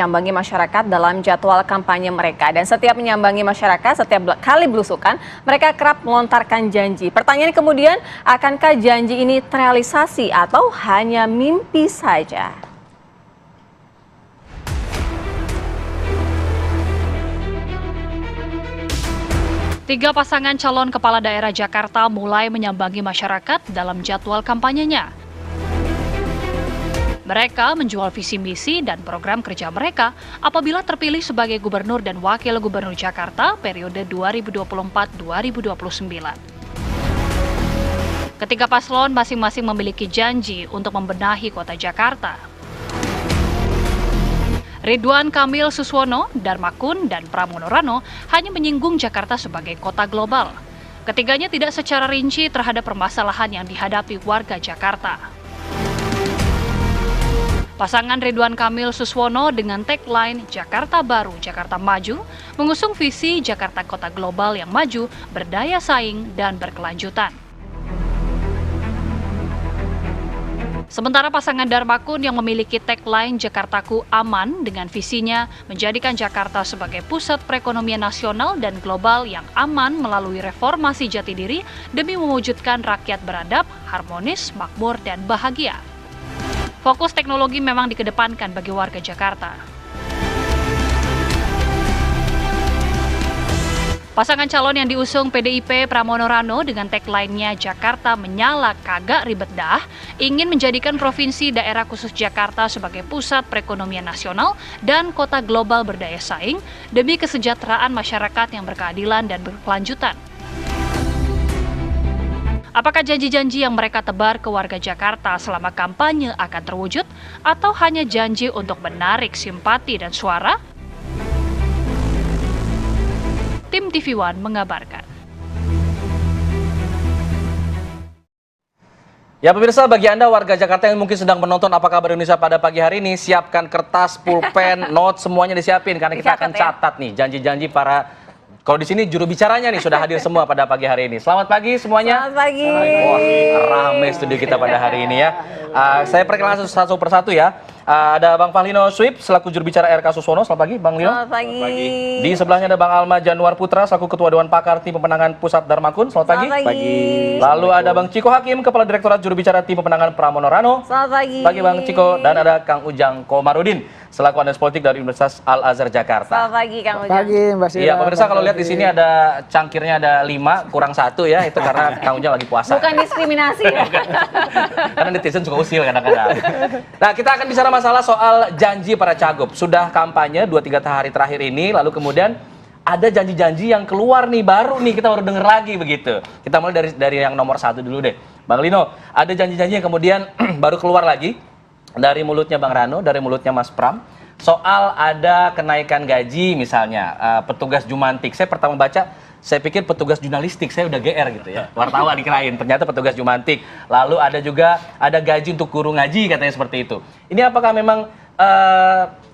menyambangi masyarakat dalam jadwal kampanye mereka. Dan setiap menyambangi masyarakat, setiap kali belusukan, mereka kerap melontarkan janji. Pertanyaan kemudian, akankah janji ini terrealisasi atau hanya mimpi saja? Tiga pasangan calon kepala daerah Jakarta mulai menyambangi masyarakat dalam jadwal kampanyenya. Mereka menjual visi misi dan program kerja mereka apabila terpilih sebagai gubernur dan wakil gubernur Jakarta periode 2024-2029. Ketiga paslon masing-masing memiliki janji untuk membenahi kota Jakarta. Ridwan Kamil Suswono, Darmakun, dan Pramono Rano hanya menyinggung Jakarta sebagai kota global. Ketiganya tidak secara rinci terhadap permasalahan yang dihadapi warga Jakarta. Pasangan Ridwan Kamil Suswono dengan tagline Jakarta Baru, Jakarta Maju, mengusung visi Jakarta Kota Global yang maju, berdaya saing, dan berkelanjutan. Sementara pasangan Darmakun yang memiliki tagline Jakartaku Aman dengan visinya menjadikan Jakarta sebagai pusat perekonomian nasional dan global yang aman melalui reformasi jati diri demi mewujudkan rakyat beradab, harmonis, makmur, dan bahagia. Fokus teknologi memang dikedepankan bagi warga Jakarta. Pasangan calon yang diusung PDIP Pramono Rano dengan tagline-nya Jakarta Menyala Kagak Ribet Dah ingin menjadikan provinsi daerah khusus Jakarta sebagai pusat perekonomian nasional dan kota global berdaya saing demi kesejahteraan masyarakat yang berkeadilan dan berkelanjutan. Apakah janji-janji yang mereka tebar ke warga Jakarta selama kampanye akan terwujud atau hanya janji untuk menarik simpati dan suara? Tim TV One mengabarkan. Ya pemirsa, bagi Anda warga Jakarta yang mungkin sedang menonton Apa Kabar Indonesia pada pagi hari ini, siapkan kertas, pulpen, note, semuanya disiapin karena kita akan catat nih janji-janji para, kalau di sini juru bicaranya nih sudah hadir semua pada pagi hari ini. Selamat pagi semuanya. Selamat pagi. Wah, ramai studio kita pada hari ini ya. Saya perkenalkan satu persatu ya. Ada Bang Fahlino Sweep selaku juru bicara RK Suswono. Selamat pagi Bang Lino. Selamat pagi. Di sebelahnya ada Bang Alma Januar Putra selaku Ketua Dewan Pakar Tim Pemenangan Pusat Darmakun. Selamat pagi. Selamat pagi. Lalu ada Bang Ciko Hakim, Kepala Direktorat Juru Bicara Tim Pemenangan Pramono Rano. Selamat pagi. Pagi Bang Ciko. Dan ada Kang Ujang Komarudin selaku analis politik dari Universitas Al Azhar Jakarta. Selamat pagi Kang Ujang. Pagi Mbak Sira. Iya pemirsa, kalau lihat di sini ada cangkirnya ada 5 kurang 1 ya, itu karena Kang Ujang lagi puasa. Bukan diskriminasi ya. Karena netizen suka usil kadang-kadang. Nah, kita akan bicara masalah soal janji para cagup. Sudah kampanye 2-3 hari terakhir ini, lalu kemudian ada janji-janji yang keluar nih, baru nih kita baru denger lagi begitu. Kita mulai dari yang nomor 1 dulu deh. Bang Lino, ada janji-janji yang kemudian baru keluar lagi dari mulutnya Bang Rano, dari mulutnya Mas Pram, soal ada kenaikan gaji misalnya, petugas Jumantik. Saya pertama baca, saya pikir petugas jurnalistik, saya udah GR gitu ya. Wartawan dikirain, ternyata petugas Jumantik. Lalu ada juga, ada gaji untuk guru ngaji katanya seperti itu. Ini apakah memang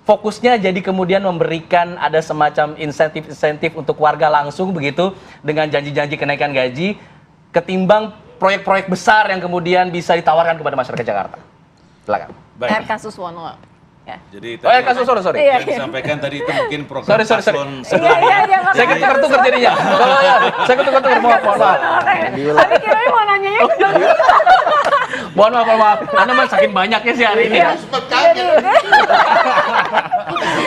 fokusnya jadi kemudian memberikan ada semacam insentif-insentif untuk warga langsung begitu, dengan janji-janji kenaikan gaji, ketimbang proyek-proyek besar yang kemudian bisa ditawarkan kepada masyarakat Jakarta? Silakan. RK Suswono. Ya. Jadi RK Suswono, sorry. Iya, yang disampaikan tadi itu mungkin program Sorry. paslon Iya, sebelumnya. iya, Saya ketukar-tukar jadinya. Oh, ya. Saya ketukar-tukar, mohon maaf. Tapi kira mau nanyanya Mohon maaf. Anda mah saking banyaknya sih hari ini ya.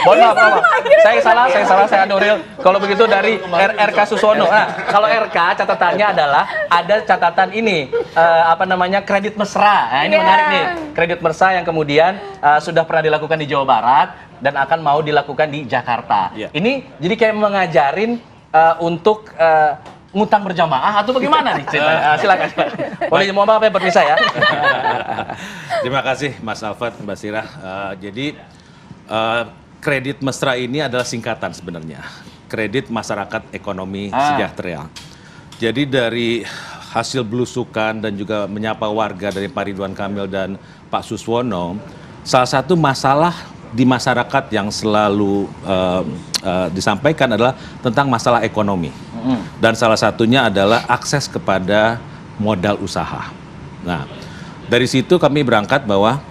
Mohon maaf. Saya salah, saya Nuril. Kalau begitu dari RK Suswono. Nah, kalau RK catatannya adalah ada catatan ini, kredit mesra. Nah, ini menarik nih. Kredit mesra yang kemudian sudah pernah dilakukan di Jawa Barat dan akan mau dilakukan di Jakarta. Iya. Ini jadi kayak mengajarin untuk ngutang berjamaah atau bagaimana nih? Silakan. Mohon maaf ya berpisah ya. Terima kasih Mas Alfat, Mbak Sirah. Jadi kredit mesra ini adalah singkatan sebenarnya. Kredit Masyarakat Ekonomi Sejahtera. Jadi dari hasil belusukan dan juga menyapa warga dari Pak Ridwan Kamil dan Pak Suswono, salah satu masalah di masyarakat yang selalu disampaikan adalah tentang masalah ekonomi. Dan salah satunya adalah akses kepada modal usaha. Nah, dari situ kami berangkat bahwa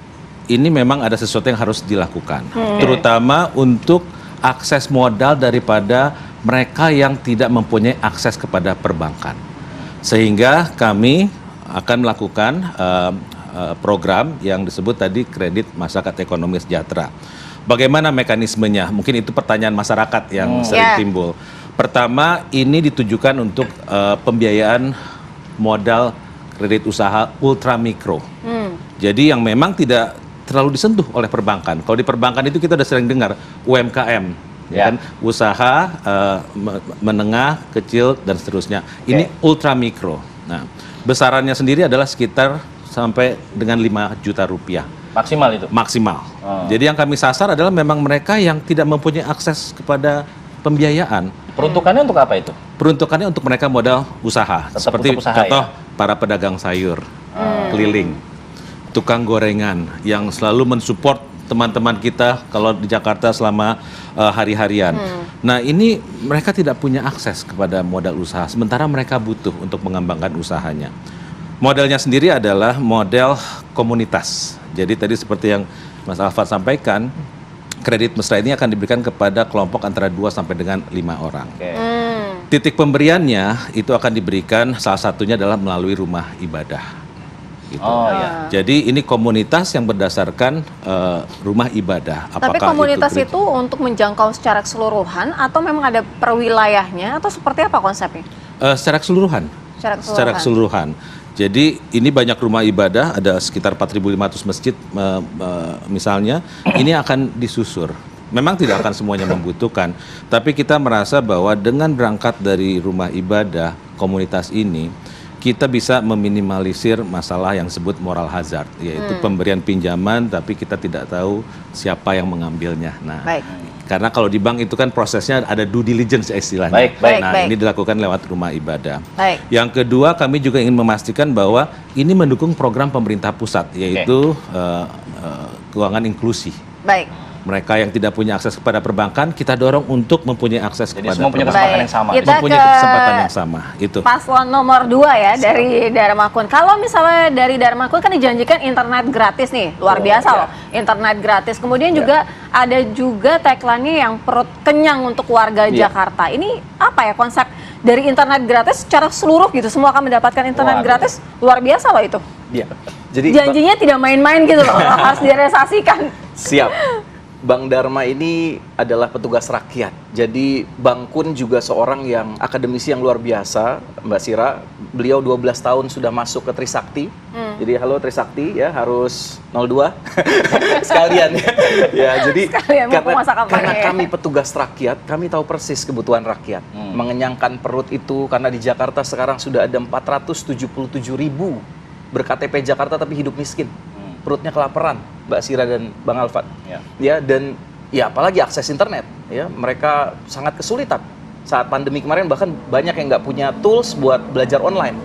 ini memang ada sesuatu yang harus dilakukan, terutama untuk akses modal daripada mereka yang tidak mempunyai akses kepada perbankan. Sehingga kami akan melakukan program yang disebut tadi Kredit Masyarakat Ekonomi Sejahtera. Bagaimana mekanismenya? Mungkin itu pertanyaan masyarakat yang sering timbul. Pertama, ini ditujukan untuk pembiayaan modal kredit usaha ultra mikro. Jadi yang memang tidak terlalu disentuh oleh perbankan. Kalau di perbankan itu kita udah sering dengar UMKM, ya kan? Usaha menengah, kecil dan seterusnya. Ini ultra mikro. Nah, besarannya sendiri adalah sekitar sampai dengan 5 juta rupiah. Maksimal itu? Maksimal. Jadi yang kami sasar adalah memang mereka yang tidak mempunyai akses kepada pembiayaan. Peruntukannya untuk apa itu? Peruntukannya untuk mereka modal usaha. Tetap Seperti untuk usaha, contoh para pedagang sayur, keliling, tukang gorengan yang selalu mensupport teman-teman kita kalau di Jakarta selama hari-harian. Nah, ini mereka tidak punya akses kepada modal usaha, sementara mereka butuh untuk mengembangkan usahanya. Modelnya sendiri adalah model komunitas. Jadi tadi seperti yang Mas Alfat sampaikan, kredit mesra ini akan diberikan kepada kelompok antara 2 sampai dengan 5 orang. Titik pemberiannya itu akan diberikan salah satunya adalah melalui rumah ibadah. Gitu. Jadi ini komunitas yang berdasarkan rumah ibadah. Tapi komunitas itu untuk menjangkau secara keseluruhan atau memang ada perwilayahnya atau seperti apa konsepnya? Secara keseluruhan. Secara keseluruhan. Jadi ini banyak rumah ibadah, ada sekitar 4.500 masjid misalnya, ini akan disusur. Memang tidak akan semuanya membutuhkan, tapi kita merasa bahwa dengan berangkat dari rumah ibadah komunitas ini, kita bisa meminimalisir masalah yang disebut moral hazard, yaitu pemberian pinjaman tapi kita tidak tahu siapa yang mengambilnya. Nah, karena kalau di bank itu kan prosesnya ada due diligence istilahnya. Ini dilakukan lewat rumah ibadah. Yang kedua, kami juga ingin memastikan bahwa ini mendukung program pemerintah pusat, yaitu keuangan inklusi. Mereka yang tidak punya akses kepada perbankan, kita dorong untuk mempunyai akses kepada semua punya kesempatan yang sama. Mempunyai kesempatan yang sama. Itu. Paslon nomor 2 ya dari Dharma Kun. Kalau misalnya dari Dharma Kun kan dijanjikan internet gratis nih, luar biasa loh. Internet gratis. Kemudian juga ada juga tagline-nya yang perut kenyang untuk warga Jakarta. Ini apa ya konsep dari internet gratis secara seluruh gitu? Semua akan mendapatkan internet gratis. Luar biasa loh itu. Jadi janjinya tidak main-main gitu loh, harus direalisasikan. Siap. Bang Dharma ini adalah petugas rakyat. Jadi Bang Kun juga seorang yang akademisi yang luar biasa, Mbak Sira. Beliau 12 tahun sudah masuk ke Trisakti. Jadi halo Trisakti ya, harus 02 sekalian ya. Ya, jadi karena kami petugas rakyat, kami tahu persis kebutuhan rakyat. Mengenyangkan perut itu karena di Jakarta sekarang sudah ada 477.000 ber-KTP Jakarta tapi hidup miskin. Perutnya kelaparan, Mbak Sira dan Bang Alfat. Ya, dan ya apalagi akses internet, ya mereka sangat kesulitan saat pandemi kemarin, bahkan banyak yang nggak punya tools buat belajar online.